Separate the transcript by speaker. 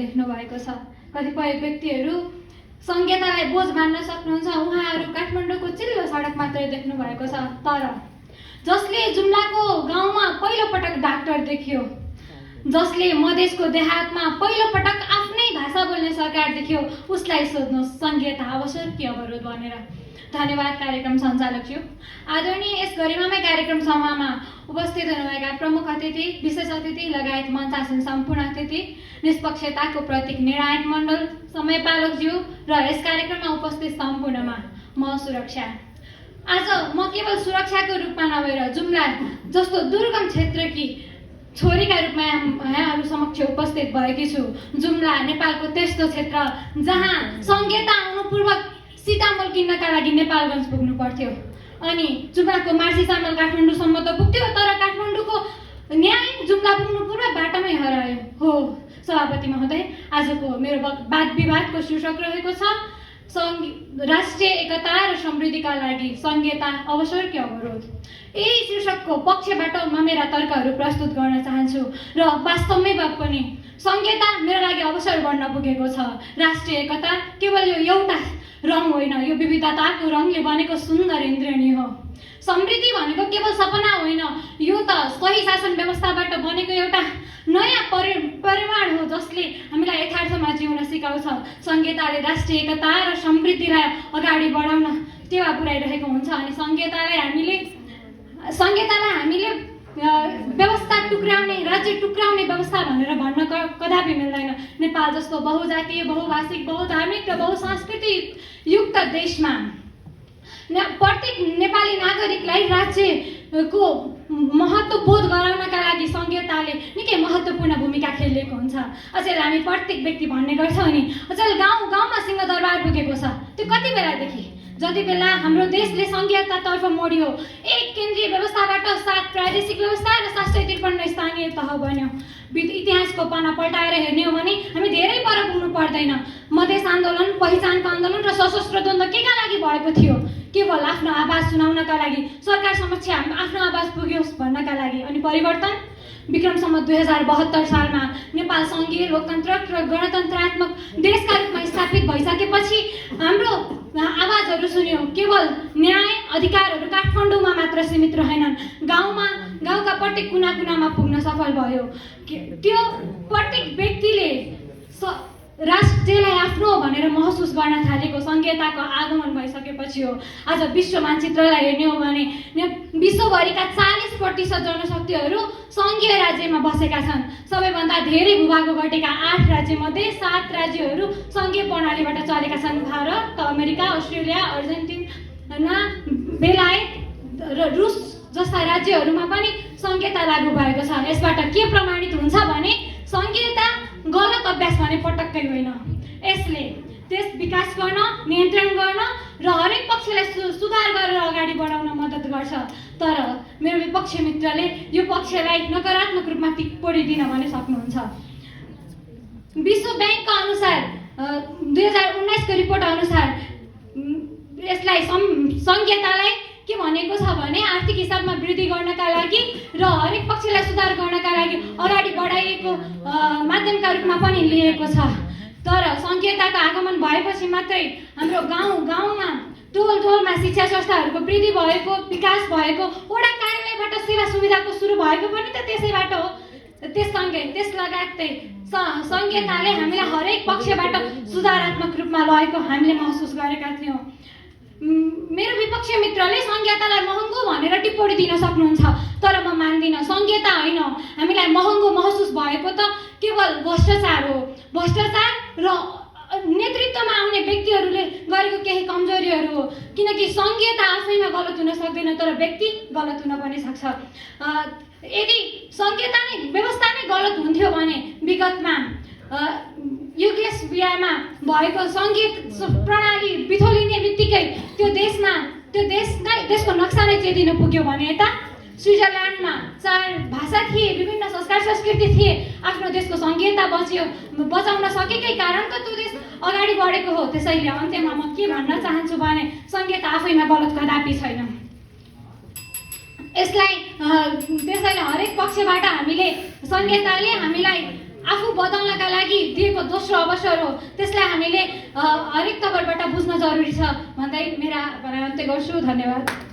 Speaker 1: देख्नु भएको छ। कतिपय व्यक्तिहरू संहितालाई बोझ मान्न सक्नुहुन्छ, उहाँहरू काठमाडौँको चिल्लो सडक मात्रै देख्नु भएको छ। तर जसले जुम्लाको गाउँमा पहिलो पटक डाक्टर देखियो, जसले मधेसको देहातमा पहिलो पटक आफ्नै भाषा बोल्ने सरकार देख्यो, उसलाई सोध्नुहोस् संहिता अवसर कि अवरोध भनेर। धन्यवाद कार्यक्रम सञ्चालकज्यू। आदरणीय यस गरिमामय कार्यक्रम सभामा उपस्थित हुनुभएका प्रमुख अतिथि, विशेष अतिथि लगायत मञ्चासीन सम्पूर्ण अतिथि, निष्पक्षताको प्रतीक निर्णायक मण्डल, समयपालकज्यू र यस कार्यक्रममा उपस्थित सम्पूर्णमा म सुरक्षा। आज म केवल सुरक्षाको रूपमा नभएर जुम्ला जस्तो दुर्गम क्षेत्रकी छोरीका रूपमा यहाँहरू समक्ष उपस्थित भएकी छु। जुम्ला नेपालको त्यस्तो क्षेत्र जहाँ संहिता आउनु पूर्व सीतामल किन्नका लागि नेपालगञ्ज पुग्नु पर्थ्यो अनि जुम्लाको मार्सी चामल काठमाडौँसम्म त पुग्थ्यो, तर काठमाडौँको न्याय जुम्ला पुग्नु पूर्व बाटोमै हरायो। हो सभापति महोदय, आजको मेरो वाद विवादको शीर्षक रहेको छ राष्ट्रिय एकता र समृद्धिका लागि संहिता अवसर कि अवरोध। यही शीर्षकको पक्षबाट म मेरा तर्कहरू प्रस्तुत गर्न चाहन्छु र वास्तवमै पनि संहिता मेरो लागि अवसर बन्न पुगेको छ। राष्ट्रिय एकता केवल यो एउटा रङ होइन, यो विविधताको रङले बनेको सुन्दर इन्द्रेणी हो। समृद्धि भनेको केवल सपना होइन, यो त सही शासन व्यवस्थाबाट बनेको एउटा नयाँ परिमाण हो जसले हामीलाई यथार्थमा जिउन सिकाउँछ। संहिताले राष्ट्रिय एकता र समृद्धिलाई अगाडि बढाउन टेवा पुर्याइरहेको हुन्छ अनि संहितालाई हामीले व्यवस्था टुक्राउने, राज्य टुक्राउने व्यवस्था भनेर भन्न कदापि मिल्दैन। नेपाल जस्तो बहुजातीय, बहुभाषिक, बहुधार्मिक र बहुसांस्कृतिक युक्त देशमा प्रत्येक नेपाली नागरिकलाई राज्यको महत्त्व बोध गराउनका लागि संहिताले निकै महत्त्वपूर्ण भूमिका खेलेको हुन्छ। अचेल हामी प्रत्येक व्यक्ति भन्ने गर्छौँ नि, अचेल गाउँमा सिंहदरबार पुगेको छ। त्यो कति बेलादेखि? जति बेला हाम्रो देशले संघीयतातर्फ मोडियो, एक केन्द्रीय व्यवस्थाबाट 7 प्रादेशिक व्यवस्था र 753 स्थानीय तह बन्यो। इतिहासको पन्ना पल्टाएर हेर्ने हो भने हामी धेरै पर पुग्नु पर्दैन। मधेस आन्दोलन, पहिचानको आन्दोलन र सशस्त्र द्वन्द्व केका लागि भएको थियो? केवल आफ्नो आवाज सुनाउनका लागि, सरकार समक्ष आफ्नो आवाज पुग्योस् भन्नका लागि। अनि परिवर्तन विक्रम सम्वत 2072 सालमा नेपाल सङ्घीय लोकतन्त्र र गणतन्त्रात्मक देशका रूपमा स्थापित भइसकेपछि हाम्रो आवाजहरू सुन्यो। केवल न्याय अधिकारहरू काठमाडौँमा मात्र सीमित रहेनन्, गाउँका प्रत्येक कुना कुनामा पुग्न सफल भयो। त्यो प्रत्येक व्यक्तिले राष्ट्रलाई आफ्नो भनेर महसुस गर्न थालेको संहिताको आगमन भइसकेपछि हो। आज विश्व मानचित्रलाई हेर्ने हो भने विश्वभरिका 40% जनशक्तिहरू सङ्घीय राज्यमा बसेका छन्। सबैभन्दा धेरै भूभाग गटेका 8 राज्यमध्ये 7 राज्यहरू सङ्घीय प्रणालीबाट चलेका छन्। भारत, अमेरिका, अस्ट्रेलिया, अर्जेन्टिना, बेलायत र रुस जस्ता राज्यहरूमा पनि संहिता लागू भएको छ। यसबाट के प्रमाणित हुन्छ भने संहिता गलत अभ्यास भने पटक्कै होइन। यसले देश विकास गर्न, नियन्त्रण गर्न र हरेक पक्षलाई सुधार गरेर अगाडि बढाउन मद्दत गर्छ। तर मेरो विपक्षी मित्रले यो पक्षलाई नकारात्मक रूपमा टिप्पणी दिन भने सक्नुहुन्छ। विश्व ब्याङ्कका अनुसार 2019 को रिपोर्ट अनुसार यसलाई संहितालाई के भनेको छ भने आर्थिक हिसाबमा वृद्धि गर्नका लागि र हरेक पक्षलाई सुधार गर्नका लागि अगाडि बढाइएको माध्यमका रूपमा पनि लिएको छ। तर संहिताको आगमन भएपछि मात्रै हाम्रो गाउँमा टोलमा शिक्षा संस्थाहरूको वृद्धि भएको, विकास भएको, वडा कार्यालयबाट सेवा सुविधाको सुरु भएको पनि त त्यसैबाट हो। त्यस लगायतै संहिताले हामीलाई हरेक पक्षबाट सुधारात्मक रूपमा लगेको हामीले महसुस गरेका थियौँ। मेरो विपक्षी मित्रले संहितालाई महँगो भनेर टिप्पणी दिन सक्नुहुन्छ, तर म मान्दिनँ। संहिता होइन, हामीलाई महँगो महसुस भएको त केवल भ्रष्टाचार हो। भ्रष्टाचार र नेतृत्वमा आउने व्यक्तिहरूले गरेको केही कमजोरीहरू हो। किनकि संहिता आफैमा गलत हुन सक्दैन, तर व्यक्ति गलत हुन पनि सक्छ। यदि संहिता नै व्यवस्था नै गलत हुन्थ्यो भने विगतमा युगेसबियामा भएको सङ्घीय प्रणाली बिथोलिने बित्तिकै त्यो देशको नक्सा नै चेदिन पुग्यो भने यता स्विजरल्यान्डमा 4 भाषा थिए, विभिन्न संस्कार संस्कृति थिए, आफ्नो देशको सङ्घीयता बचाउन सकेकै कारण त त्यो देश अगाडि बढेको हो। त्यसैले अन्त्यमा म के भन्न चाहन्छु भने संहिता आफैमा गलत कदापि छैन। त्यसैले हरेक पक्षबाट हामीले संहिताले हामीलाई आफू बदल्नका लागि दिएको दोस्रो अवसर हो। त्यसलाई हामीले हरेक तवरबाट बुझ्न जरुरी छ भन्दै मेरा भनाइ अन्त्य गर्छु। धन्यवाद।